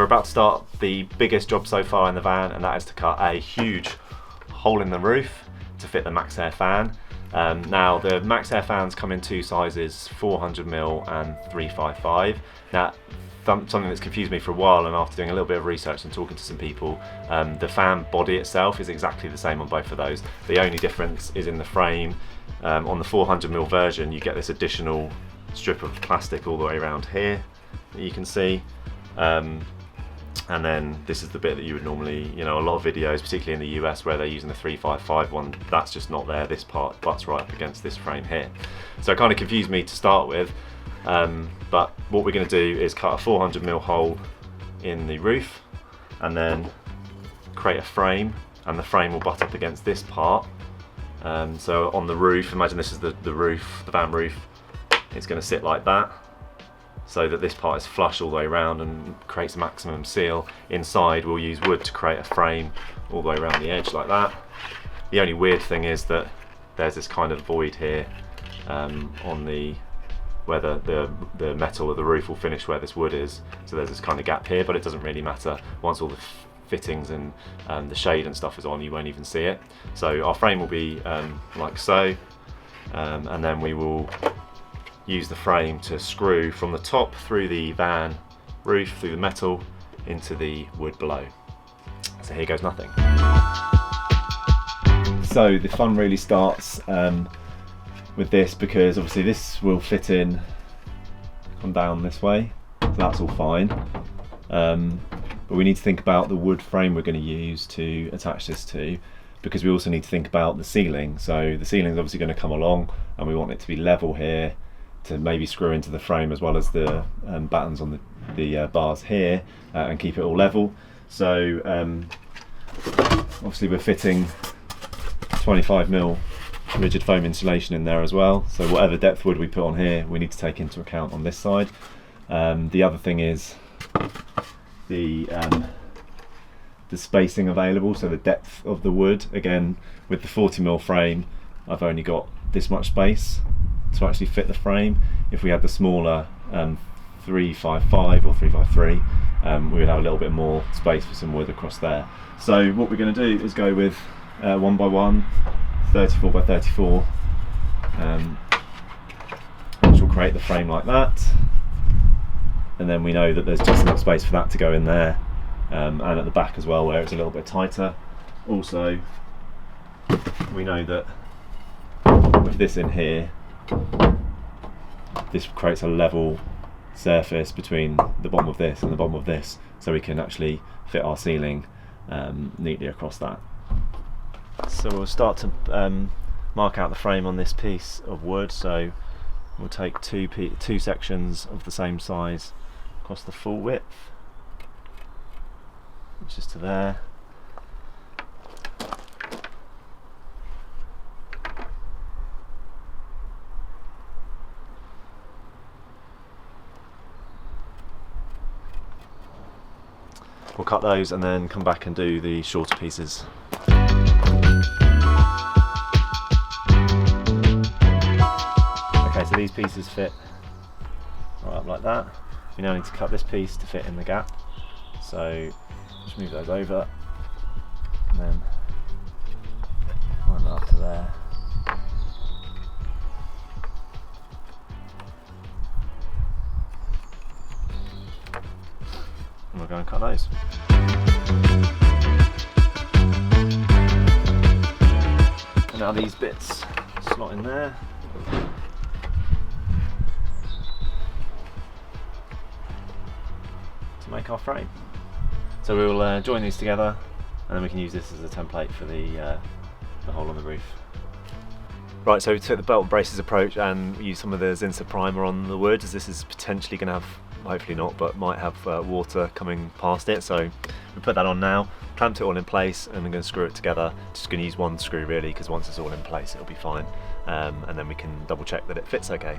about to start the biggest job so far in the van, and that is to cut a huge hole in the roof to fit the Maxxair fan. Now the Maxxair fans come in two sizes, 400mm and 355. Now something that's confused me for a while, and after doing a little bit of research and talking to some people, the fan body itself is exactly the same on both of those. The only difference is in the frame. On the 400mm version you get this additional strip of plastic all the way around here that you can see, and then this is the bit that you would normally, a lot of videos, particularly in the US where they're using the 355 one, that's just not there. This part butts right up against this frame here. So it kind of confused me to start with, but what we're going to do is cut a 400mm hole in the roof and then create a frame, and the frame will butt up against this part. So on the roof, imagine this is the roof, the van roof, it's going to sit like that, so that this part is flush all the way around and creates a maximum seal. Inside we'll use wood to create a frame all the way around the edge like that. The only weird thing is that there's this kind of void here on where the metal of the roof will finish where this wood is, so there's this kind of gap here, but it doesn't really matter. Once all the fittings and the shade and stuff is on, you won't even see it. So our frame will be like so, and then we will use the frame to screw from the top through the van roof, through the metal, into the wood below. So here goes nothing. So the fun really starts with this, because obviously this will fit in, come down this way, so that's all fine. But we need to think about the wood frame we're going to use to attach this to, because we also need to think about the ceiling. So the ceiling is obviously going to come along, and we want it to be level here to maybe screw into the frame, as well as the battens on the bars here, and keep it all level. So obviously we're fitting 25mm rigid foam insulation in there as well, so whatever depth wood we put on here we need to take into account on this side. The other thing is the spacing available, so the depth of the wood. Again, with the 40mm frame I've only got this much space to actually fit the frame. If we had the smaller 355 or 353, we would have a little bit more space for some wood across there. So what we're going to do is go with 1x1 34x34, which will create the frame like that, and then we know that there's just enough space for that to go in there, and at the back as well where it's a little bit tighter. Also we know that with this in here, this creates a level surface between the bottom of this and the bottom of this, so we can actually fit our ceiling neatly across that. So we'll start to mark out the frame on this piece of wood. So we'll take two sections of the same size across the full width, which is to there. We'll cut those and then come back and do the shorter pieces. Okay, so these pieces fit right up like that. We now need to cut this piece to fit in the gap. So just move those over and then line that up to there. And we'll go and cut those. And now these bits slot in there. To make our frame. So we will join these together, and then we can use this as a template for the hole on the roof. Right, so we took the belt and braces approach and used some of the Zinsa primer on the wood, as this is potentially going to have, hopefully not, but might have water coming past it. So we put that on now, clamped it all in place, and I'm going to screw it together. Just going to use one screw really, because once it's all in place it'll be fine, and then we can double check that it fits okay.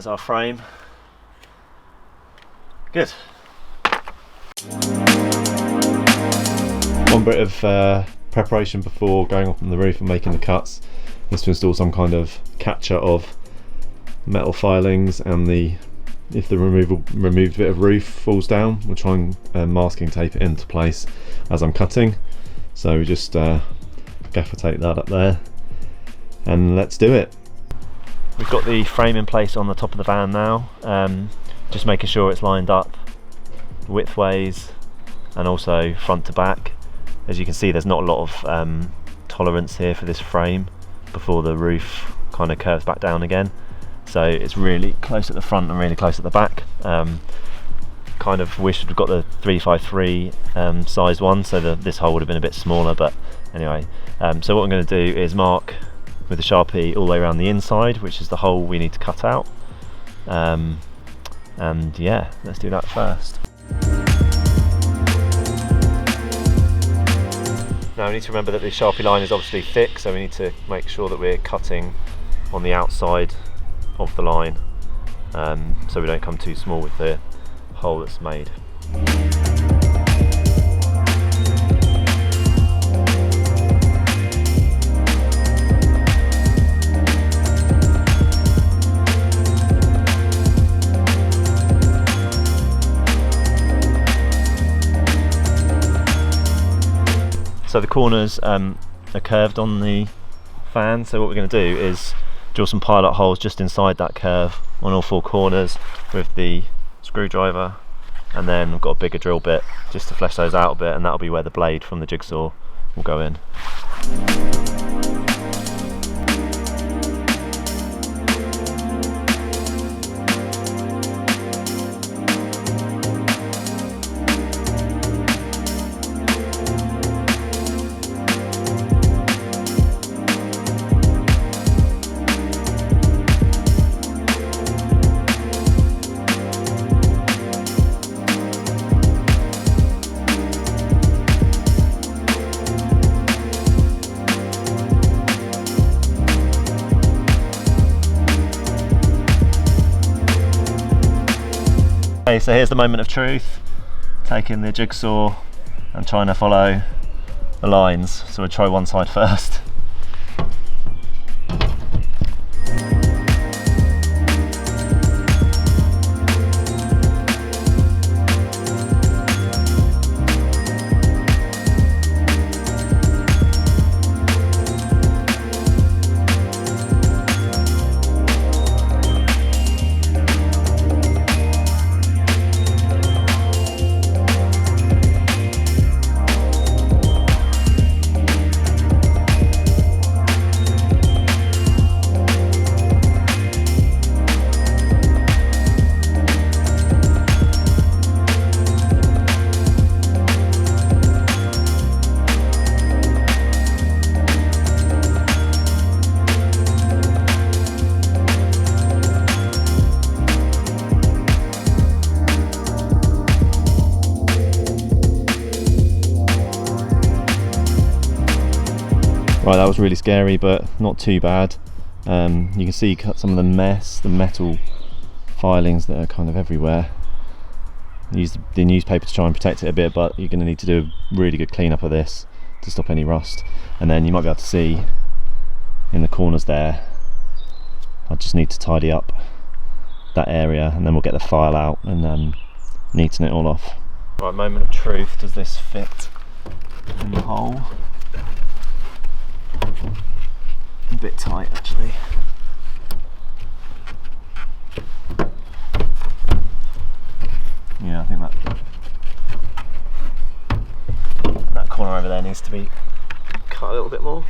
there's our frame. Good. One bit of preparation before going up on the roof and making the cuts is to install some kind of catcher of metal filings, and if the removed bit of roof falls down, we'll try and masking tape it into place as I'm cutting. So we just gaffer tape that up there and let's do it. We've got the frame in place on the top of the van now, just making sure it's lined up widthways and also front to back. As you can see, there's not a lot of tolerance here for this frame before the roof kind of curves back down again. So it's really close at the front and really close at the back. Kind of wish we'd got the 353 size one, so this hole would have been a bit smaller, but anyway. So what I'm going to do is mark with the Sharpie all the way around the inside, which is the hole we need to cut out. And yeah, let's do that first. Now we need to remember that the Sharpie line is obviously thick, so we need to make sure that we're cutting on the outside of the line, so we don't come too small with the hole that's made. So the corners are curved on the fan, so what we're going to do is drill some pilot holes just inside that curve on all four corners with the screwdriver, and then we've got a bigger drill bit just to flesh those out a bit, and that'll be where the blade from the jigsaw will go in. Okay, so here's the moment of truth, taking the jigsaw and trying to follow the lines. So we'll try one side first. Right, that was really scary, but not too bad. You can see some of the metal filings that are kind of everywhere. Use the newspaper to try and protect it a bit, but you're going to need to do a really good cleanup of this to stop any rust. And then you might be able to see in the corners there, I just need to tidy up that area, and then we'll get the file out and neaten it all off. Right, moment of truth, does this fit in the hole? A bit tight actually. Yeah, I think that corner over there needs to be cut a little bit more.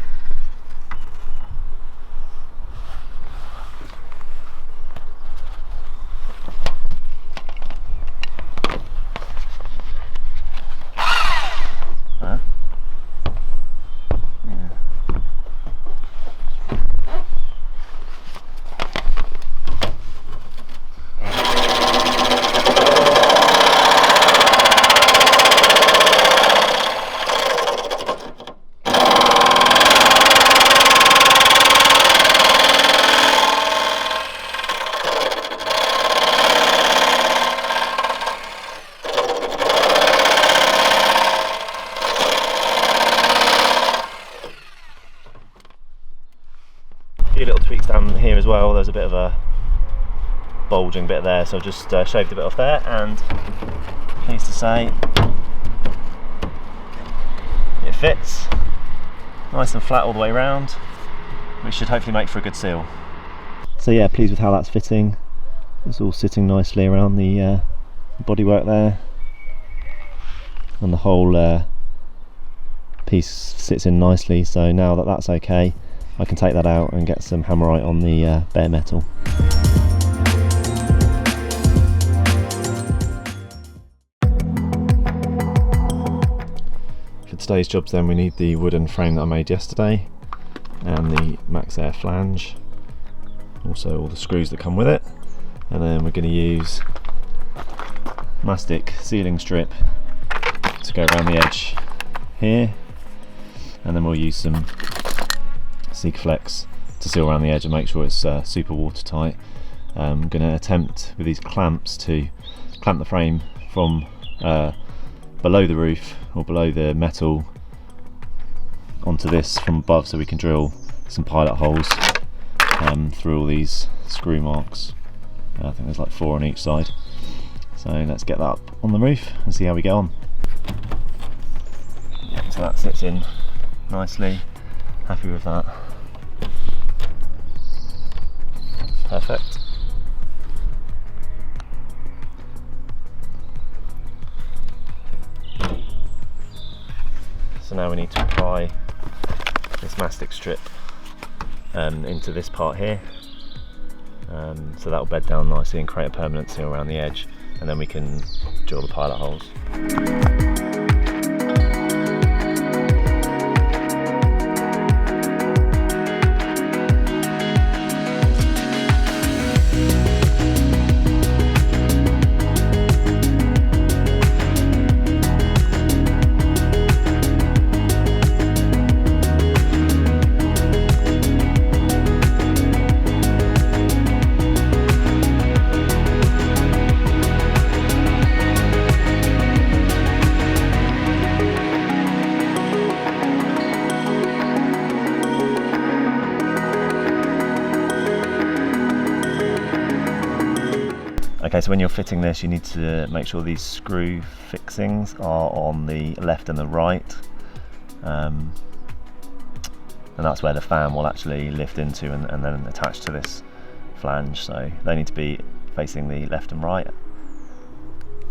here as well, there's a bit of a bulging bit there, so I've just shaved a bit off there, and pleased to say it fits nice and flat all the way around, which should hopefully make for a good seal. So yeah, pleased with how that's fitting. It's all sitting nicely around the bodywork there, and the whole piece sits in nicely. So now that that's okay, I can take that out and get some hammerite on the bare metal. For today's jobs then, we need the wooden frame that I made yesterday and the Maxxair flange, also all the screws that come with it, and then we're going to use mastic sealing strip to go around the edge here, and then we'll use some Sikaflex to seal around the edge and make sure it's super watertight. I'm going to attempt with these clamps to clamp the frame from below the roof or below the metal onto this from above, so we can drill some pilot holes through all these screw marks. I think there's like 4 on each side. So let's get that up on the roof and see how we get on. So that sits in nicely, happy with that. Perfect. So now we need to apply this mastic strip into this part here, so that will bed down nicely and create a permanent seal around the edge, and then we can drill the pilot holes. Okay, so when you're fitting this, you need to make sure these screw fixings are on the left and the right, and that's where the fan will actually lift into and then attach to this flange. So they need to be facing the left and right,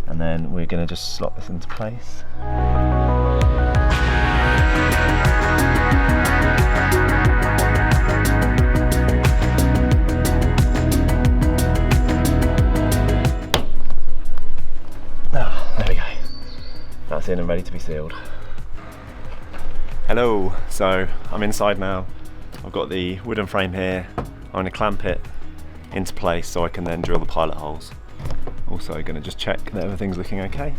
and then we're going to just slot this into place. That's in and ready to be sealed. Hello, so I'm inside now. I've got the wooden frame here. I'm going to clamp it into place so I can then drill the pilot holes. Also going to just check that everything's looking okay.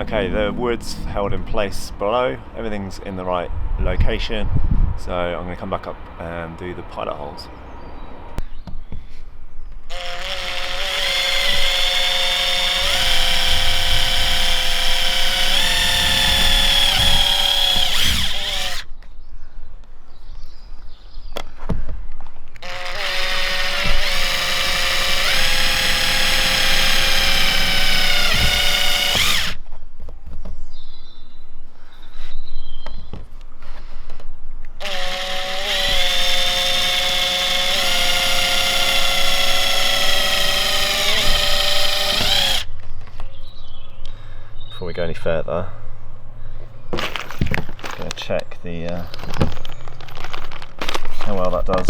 Okay, the wood's held in place below, everything's in the right location, so I'm going to come back up and do the pilot holes. Before we go any further, I'm going to check the how well that does.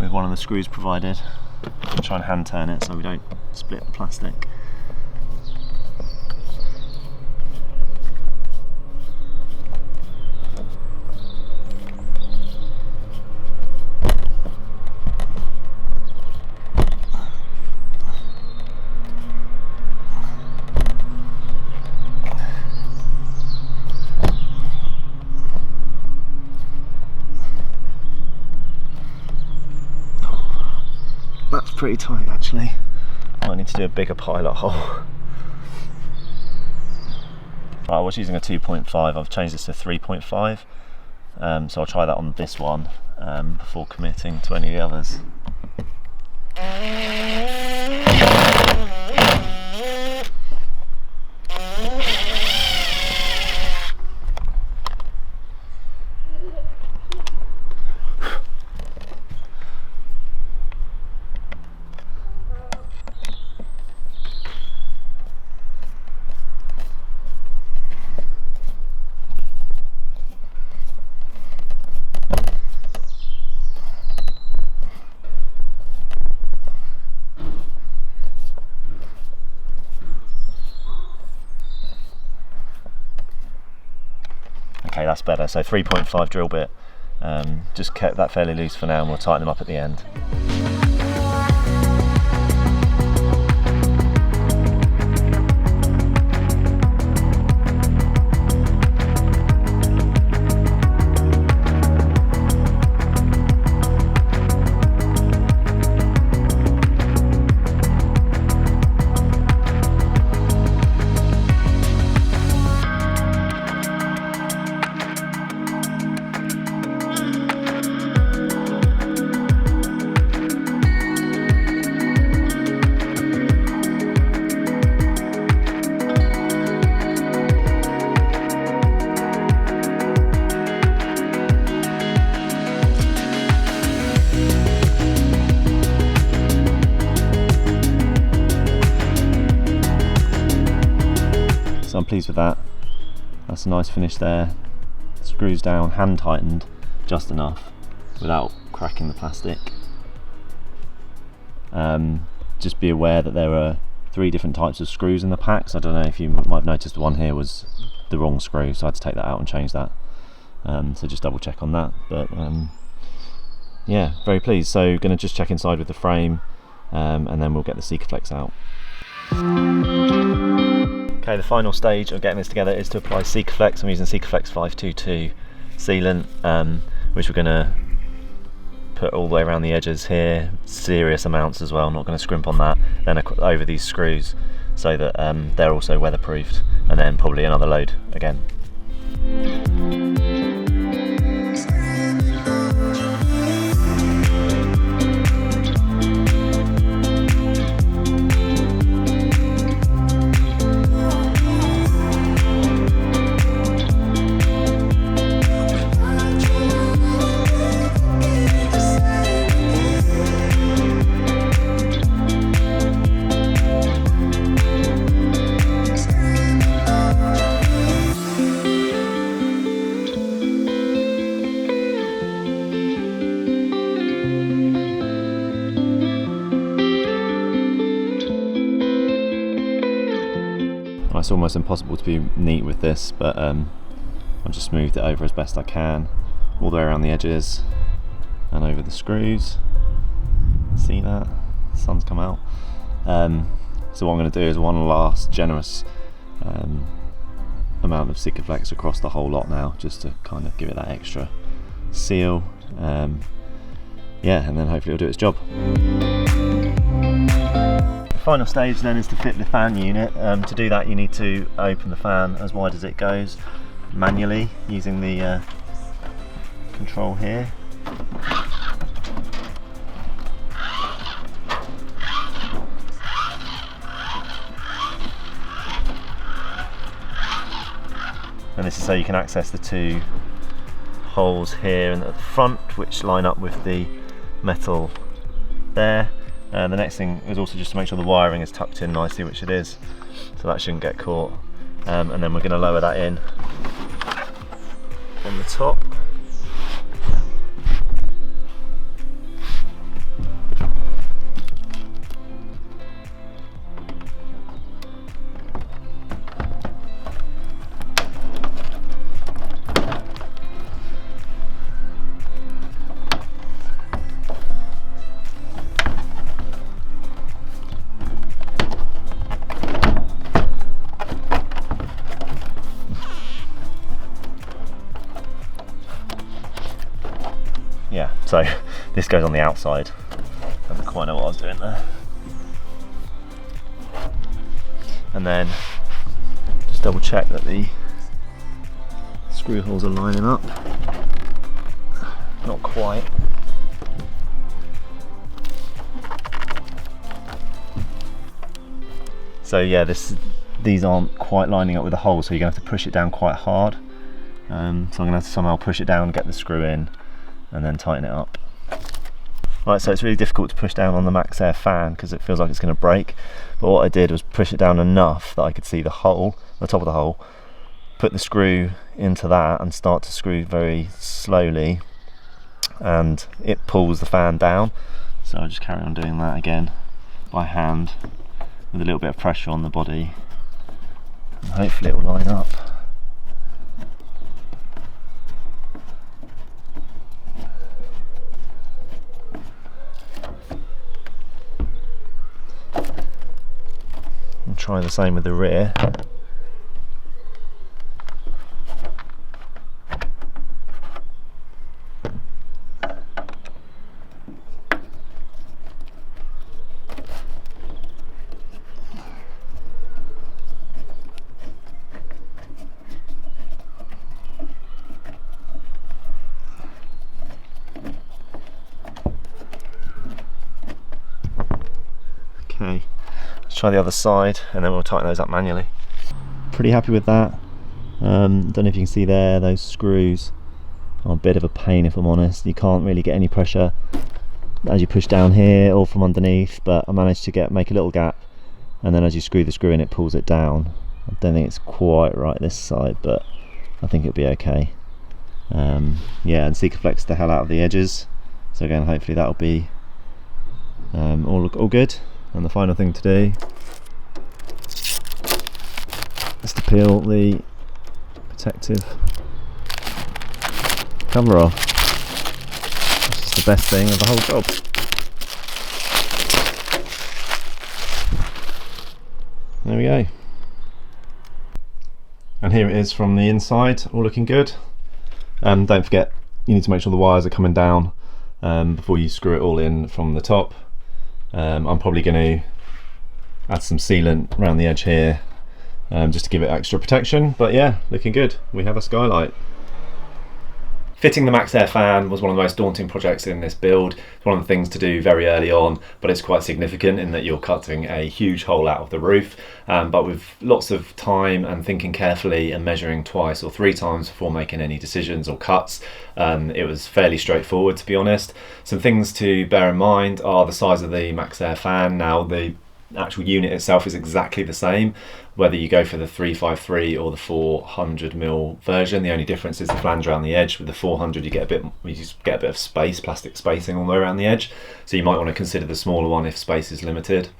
With one of the screws provided, I'll try and hand turn it so we don't split the plastic. pretty tight actually. I need to do a bigger pilot hole. Right, I was using a 2.5, I've changed this to 3.5, so I'll try that on this one before committing to any of the others. Okay, that's better. So 3.5 drill bit. Just kept that fairly loose for now, and we'll tighten them up at the end. So I'm pleased with that. That's a nice finish there. Screws down, hand tightened just enough without cracking the plastic. Just be aware that there are 3 different types of screws in the packs. I don't know if you might have noticed the one here was the wrong screw, so I had to take that out and change that. So just double check on that. But yeah, very pleased. So going to just check inside with the frame, and then we'll get the Sikaflex out. Okay, the final stage of getting this together is to apply Sikaflex. I'm using Sikaflex 522 sealant, which we're going to put all the way around the edges here, serious amounts as well, not going to scrimp on that, then over these screws so that they're also weatherproofed, and then probably another load again. It's almost impossible to be neat with this, but I've just smoothed it over as best I can, all the way around the edges and over the screws. See that? The sun's come out. So what I'm going to do is one last generous amount of Sikaflex across the whole lot now, just to kind of give it that extra seal. Yeah, and then hopefully it'll do its job. Final stage then is to fit the fan unit. To do that you need to open the fan as wide as it goes manually using the control here. And this is so you can access the 2 holes here and at the front, which line up with the metal there. And the next thing is also just to make sure the wiring is tucked in nicely, which it is, so that shouldn't get caught. And then we're going to lower that in on the top. Yeah, so this goes on the outside of the quite know what I was doing there. And then just double check that the screw holes are lining up. Not quite. So yeah, these aren't quite lining up with the hole, so you're going to have to push it down quite hard. So I'm going to have to somehow push it down, get the screw in, and then tighten it up. Right, so it's really difficult to push down on the Maxxair fan because it feels like it's going to break. But what I did was push it down enough that I could see the hole, the top of the hole, put the screw into that and start to screw very slowly, and it pulls the fan down. So I'll just carry on doing that again by hand with a little bit of pressure on the body, and hopefully it will line up. And try the same with the rear. Okay, let's try the other side and then we'll tighten those up manually. Pretty happy with that. Don't know if you can see there, those screws are a bit of a pain if I'm honest. You can't really get any pressure as you push down here or from underneath, but I managed to make a little gap, and then as you screw the screw in it pulls it down. I don't think it's quite right this side, but I think it'll be okay. Yeah, and Sikaflex the hell out of the edges, so again hopefully that'll be all good. And the final thing to do is to peel the protective cover off. This is the best thing of the whole job. There we go. And here it is from the inside, all looking good. Don't forget, you need to make sure the wires are coming down before you screw it all in from the top. I'm probably going to add some sealant around the edge here just to give it extra protection, but yeah, looking good. We have a skylight. Fitting the Maxxair fan was one of the most daunting projects in this build. It's one of the things to do very early on, but it's quite significant in that you're cutting a huge hole out of the roof, but with lots of time and thinking carefully and measuring twice or three times before making any decisions or cuts. It was fairly straightforward, to be honest. Some things to bear in mind are the size of the Maxxair fan. Now the actual unit itself is exactly the same, whether you go for the 353 or the 400mm version. The only difference is the flange around the edge. With the 400 you get a bit of space, plastic spacing all the way around the edge, so you might want to consider the smaller one if space is limited.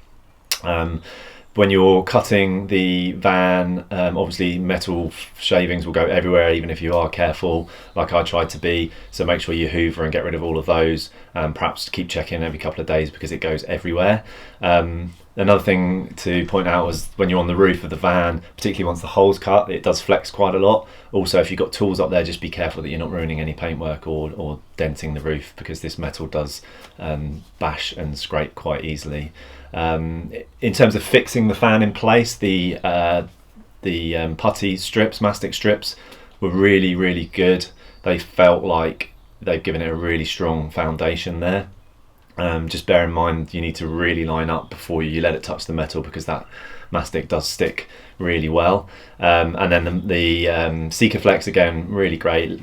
When you're cutting the van, obviously metal shavings will go everywhere, even if you are careful, like I tried to be. So make sure you hoover and get rid of all of those. Perhaps keep checking every couple of days because it goes everywhere. Another thing to point out was when you're on the roof of the van, particularly once the hole's cut, it does flex quite a lot. Also, if you've got tools up there, just be careful that you're not ruining any paintwork or denting the roof, because this metal does bash and scrape quite easily. In terms of fixing the fan in place, the putty strips, mastic strips, were really, really good. They felt like they've given it a really strong foundation there. Just bear in mind you need to really line up before you let it touch the metal, because that mastic does stick really well. And then the Sikaflex, again, really great.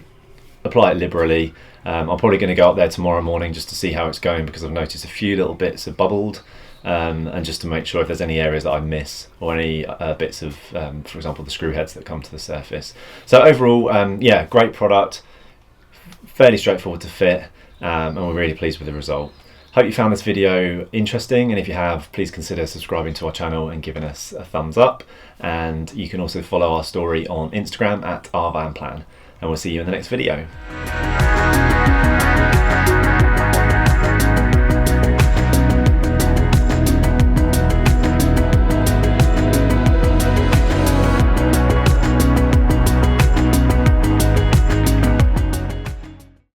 Apply it liberally. I'm probably going to go up there tomorrow morning just to see how it's going, because I've noticed a few little bits have bubbled, and just to make sure if there's any areas that I miss or any bits of, for example, the screw heads that come to the surface. So overall, yeah, great product, fairly straightforward to fit, and we're really pleased with the result. Hope you found this video interesting, and if you have, please consider subscribing to our channel and giving us a thumbs up. And you can also follow our story on Instagram @ourvanplan, and we'll see you in the next video.